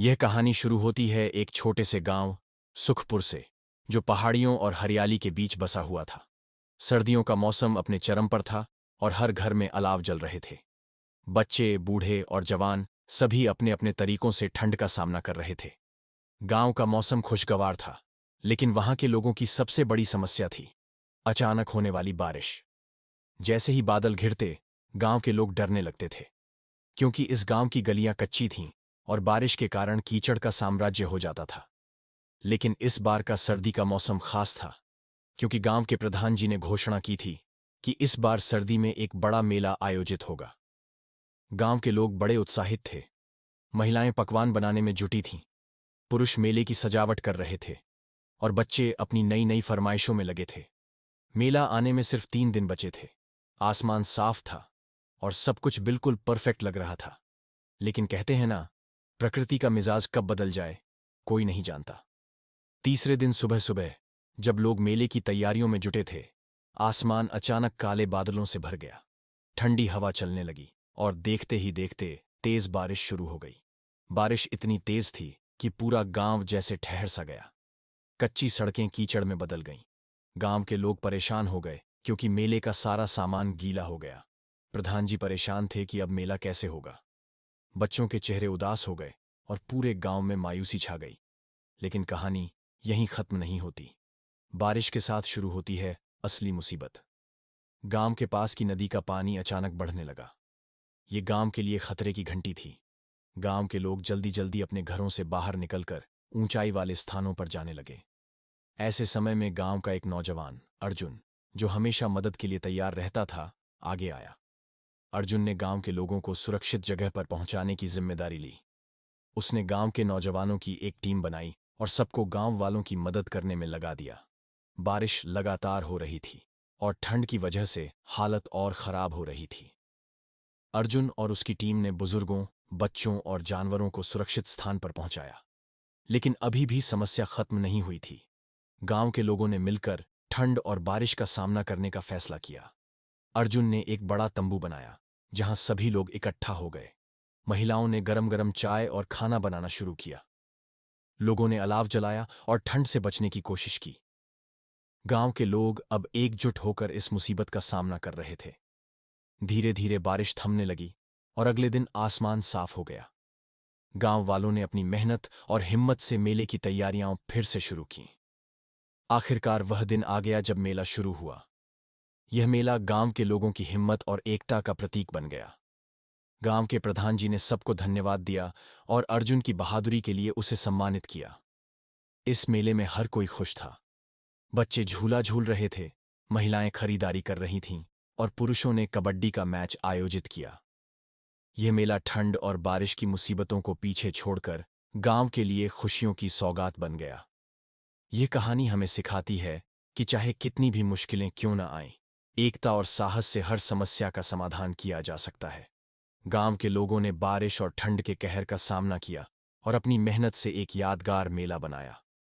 यह कहानी शुरू होती है एक छोटे से गांव सुखपुर से, जो पहाड़ियों और हरियाली के बीच बसा हुआ था। सर्दियों का मौसम अपने चरम पर था और हर घर में अलाव जल रहे थे। बच्चे, बूढ़े और जवान सभी अपने अपने तरीकों से ठंड का सामना कर रहे थे। गांव का मौसम खुशगवार था, लेकिन वहां के लोगों की सबसे बड़ी समस्या थी अचानक होने वाली बारिश। जैसे ही बादल घिरते, गांव के लोग डरने लगते थे, क्योंकि इस गांव की गलियां कच्ची थीं और बारिश के कारण कीचड़ का साम्राज्य हो जाता था। लेकिन इस बार का सर्दी का मौसम खास था, क्योंकि गांव के प्रधान जी ने घोषणा की थी कि इस बार सर्दी में एक बड़ा मेला आयोजित होगा। गांव के लोग बड़े उत्साहित थे। महिलाएं पकवान बनाने में जुटी थीं, पुरुष मेले की सजावट कर रहे थे और बच्चे अपनी नई नई फरमाइशों में लगे थे। मेला आने में सिर्फ 3 दिन बचे थे। आसमान साफ था और सब कुछ बिल्कुल परफेक्ट लग रहा था। लेकिन कहते हैं ना, प्रकृति का मिजाज कब बदल जाए कोई नहीं जानता। तीसरे दिन सुबह सुबह जब लोग मेले की तैयारियों में जुटे थे, आसमान अचानक काले बादलों से भर गया। ठंडी हवा चलने लगी और देखते ही देखते तेज बारिश शुरू हो गई। बारिश इतनी तेज थी कि पूरा गांव जैसे ठहर सा गया। कच्ची सड़कें कीचड़ में बदल गईं। गांव के लोग परेशान हो गए, क्योंकि मेले का सारा सामान गीला हो गया। प्रधान जी परेशान थे कि अब मेला कैसे होगा। बच्चों के चेहरे उदास हो गए और पूरे गांव में मायूसी छा गई। लेकिन कहानी यहीं खत्म नहीं होती। बारिश के साथ शुरू होती है असली मुसीबत। गांव के पास की नदी का पानी अचानक बढ़ने लगा। ये गांव के लिए खतरे की घंटी थी। गांव के लोग जल्दी जल्दी अपने घरों से बाहर निकलकर ऊंचाई वाले स्थानों पर जाने लगे। ऐसे समय में गांव का एक नौजवान अर्जुन, जो हमेशा मदद के लिए तैयार रहता था, आगे आया। अर्जुन ने गांव के लोगों को सुरक्षित जगह पर पहुंचाने की जिम्मेदारी ली। उसने गांव के नौजवानों की एक टीम बनाई और सबको गांव वालों की मदद करने में लगा दिया। बारिश लगातार हो रही थी और ठंड की वजह से हालत और खराब हो रही थी। अर्जुन और उसकी टीम ने बुजुर्गों, बच्चों और जानवरों को सुरक्षित स्थान पर पहुंचाया। लेकिन अभी भी समस्या खत्म नहीं हुई थी। गांव के लोगों ने मिलकर ठंड और बारिश का सामना करने का फैसला किया। अर्जुन ने एक बड़ा तंबू बनाया, जहां सभी लोग इकट्ठा हो गए। महिलाओं ने गरम गरम चाय और खाना बनाना शुरू किया। लोगों ने अलाव जलाया और ठंड से बचने की कोशिश की। गांव के लोग अब एकजुट होकर इस मुसीबत का सामना कर रहे थे। धीरे धीरे बारिश थमने लगी और अगले दिन आसमान साफ हो गया। गांव वालों ने अपनी मेहनत और हिम्मत से मेले की तैयारियां फिर से शुरू की। आखिरकार वह दिन आ गया जब मेला शुरू हुआ। यह मेला गांव के लोगों की हिम्मत और एकता का प्रतीक बन गया। गांव के प्रधान जी ने सबको धन्यवाद दिया और अर्जुन की बहादुरी के लिए उसे सम्मानित किया। इस मेले में हर कोई खुश था। बच्चे झूला झूल रहे थे, महिलाएं खरीदारी कर रही थीं और पुरुषों ने कबड्डी का मैच आयोजित किया। यह मेला ठंड और बारिश की मुसीबतों को पीछे छोड़कर गांव के लिए खुशियों की सौगात बन गया। यह कहानी हमें सिखाती है कि चाहे कितनी भी मुश्किलें क्यों न आएं, एकता और साहस से हर समस्या का समाधान किया जा सकता है। गांव के लोगों ने बारिश और ठंड के कहर का सामना किया और अपनी मेहनत से एक यादगार मेला बनाया।